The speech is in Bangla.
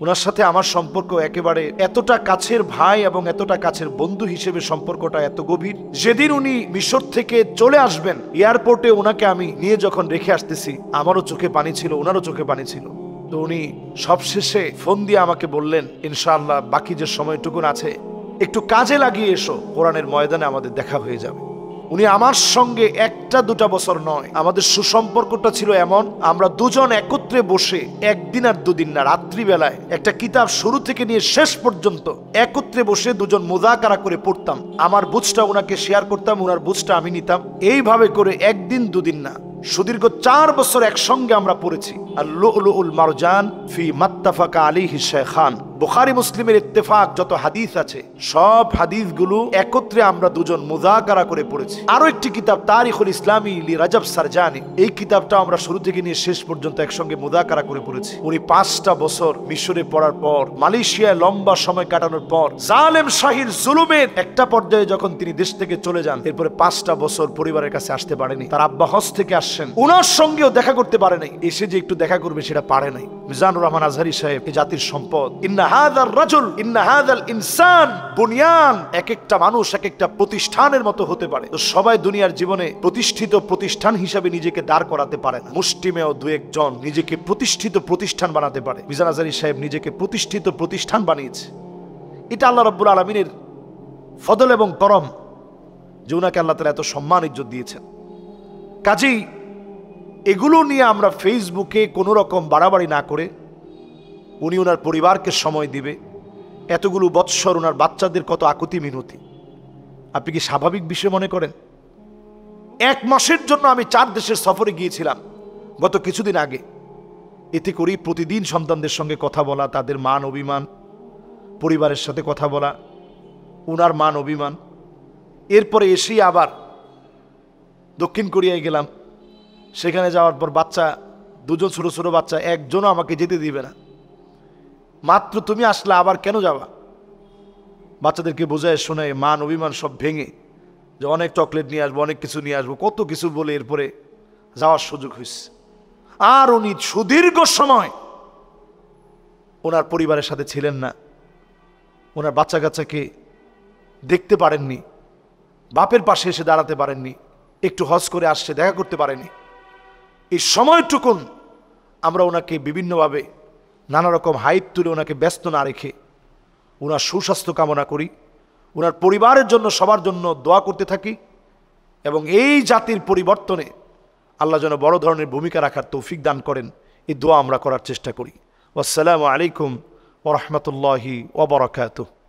ওনার সাথে আমার সম্পর্ক একেবারে এতটা কাছের ভাই এবং এতটা কাছের বন্ধু হিসেবে সম্পর্কটা এত গভীর। যেদিন উনি মিশর থেকে চলে আসবেন, এয়ারপোর্টে ওনাকে আমি নিয়ে যখন রেখে আসতেছি, আমারও চোখে পানি ছিল, ওনারও চোখে পানি ছিল। তো উনি সবশেষে ফোন দিয়ে আমাকে বললেন, ইনশাআল্লাহ বাকি যে সময়টুকুন আছে একটু কাজে লাগিয়ে এসো, কোরআনের ময়দানে আমাদের দেখা হয়ে যাবে। উনি আমার সঙ্গে একটা দুটা বছর নয়, আমাদের সুসম্পর্কটা ছিল এমন, আমরা দুজন একত্রে বসে একদিন আর দুদিন না, রাত্রিবেলায় একটা কিতাব শুরু থেকে নিয়ে শেষ পর্যন্ত একত্রে বসে দুজন মুযাকারা করে পড়তাম। আমার বুঝটা ওনাকে শেয়ার করতাম, ওনার বুঝটা আমি নিতাম। এইভাবে করে একদিন দুদিন না, সুদীর্ঘ 4 বছর একসঙ্গে আমরা পড়েছি। আর লুলুল মারজান ফি মাত্তাফাকা আলাইহি শাইখান, বুখারী মুসলিমের ইত্তেফাক যত হাদিস আছে সব হাদিসগুলো একত্রে আমরা দুজন মুযাকারা করে পড়েছি। আরো একটি কিতাব তারিখুল ইসলামী লি রাজব সারজানি, এই কিতাবটা আমরা শুরু থেকে নিয়ে শেষ পর্যন্ত একসঙ্গে মুযাকারা করে পড়েছি। উনি 5টা বছর মিশরে পড়ার পর, মালয়েশিয়ায় লম্বা সময় কাটানোর পর, জালেম শাহির জুলুমের একটা পর্যায়ে যখন তিনি দেশ থেকে চলে যান, এরপরে 5টা বছর পরিবারের কাছে আসতে পারেনি। তার আব্বা হজ থেকে আসছেন, ওনার সঙ্গেও দেখা করতে পারে নাই, এসে যে একটু দেখা করবে সেটা পারে নাই। মিজানুর রহমান আজহারী সাহেব এই জাতির সম্পদ। ইন্না হাযার রাজুল ইন্না হাযাল ইনসান বুনিয়ান, এক একটা মানুষ এক একটা প্রতিষ্ঠানের মতো হতে পারে। তো সবাই দুনিয়ার জীবনে প্রতিষ্ঠিত প্রতিষ্ঠান হিসাবে নিজেকে দাঁড় করাতে পারে না। মুষ্টিমেয় দু একজন নিজেকে প্রতিষ্ঠিত প্রতিষ্ঠান বানাতে পারে। মিজান আজহারী সাহেব নিজেকে প্রতিষ্ঠিত প্রতিষ্ঠান বানিয়েছে। এটা আল্লাহ রাব্বুল আলামিনের ফজল এবং করম যে উনাকে আল্লাহ তাআলা এত সম্মান ইজ্জত দিয়েছেন। কাজেই এগুলো নিয়ে আমরা ফেসবুকে কোনো রকম বাড়াবাড়ি না করে, উনি ওনার পরিবারকে সময় দিবে, এতগুলো বৎসর ওনার বাচ্চাদের কত আকুতি মিনতি, আপনি কি স্বাভাবিক বিষয় মনে করেন? 1 মাসের জন্য আমি 4 দেশের সফরে গিয়েছিলাম গত কিছুদিন আগে। এতে করেই প্রতিদিন সন্তানদের সঙ্গে কথা বলা, তাদের মান অভিমান, পরিবারের সাথে কথা বলা, ওনার মান অভিমান। এরপরে এসেই আবার দক্ষিণ কোরিয়ায় গেলাম। সেখানে যাওয়ার পর বাচ্চা, দুজন ছোট ছোট বাচ্চা, একজনও আমাকে যেতে দিবে না। মাত্র তুমি আসলে আবার কেন যাবা? বাচ্চাদেরকে বোঝায় শোনায় মান অভিমান সব ভেঙে, যে অনেক চকলেট নিয়ে আসবো, অনেক কিছু নিয়ে আসবো, কত কিছু বলে এরপরে যাওয়ার সুযোগ হয়েছে। আর উনি সুদীর্ঘ সময় ওনার পরিবারের সাথে ছিলেন না, ওনার বাচ্চা কাচ্চাকে দেখতে পারেননি, বাপের পাশে এসে দাঁড়াতে পারেননি, একটু হজ করে আসছে দেখা করতে পারেনি। এই সময়টুকুন আমরা ওনাকে বিভিন্নভাবে নানা রকম হাইপ তুলে ওনাকে ব্যস্ত না রেখে ওনার সুস্বাস্থ্য কামনা করি, ওনার পরিবারের জন্য সবার জন্য দোয়া করতে থাকি, এবং এই জাতির পরিবর্তনে আল্লাহ যেন বড় ধরনের ভূমিকা রাখার তৌফিক দান করেন, এই দোয়া আমরা করার চেষ্টা করি। আসসালামু আলাইকুম ওয়া রাহমাতুল্লাহি ওয়া বারাকাতুহু।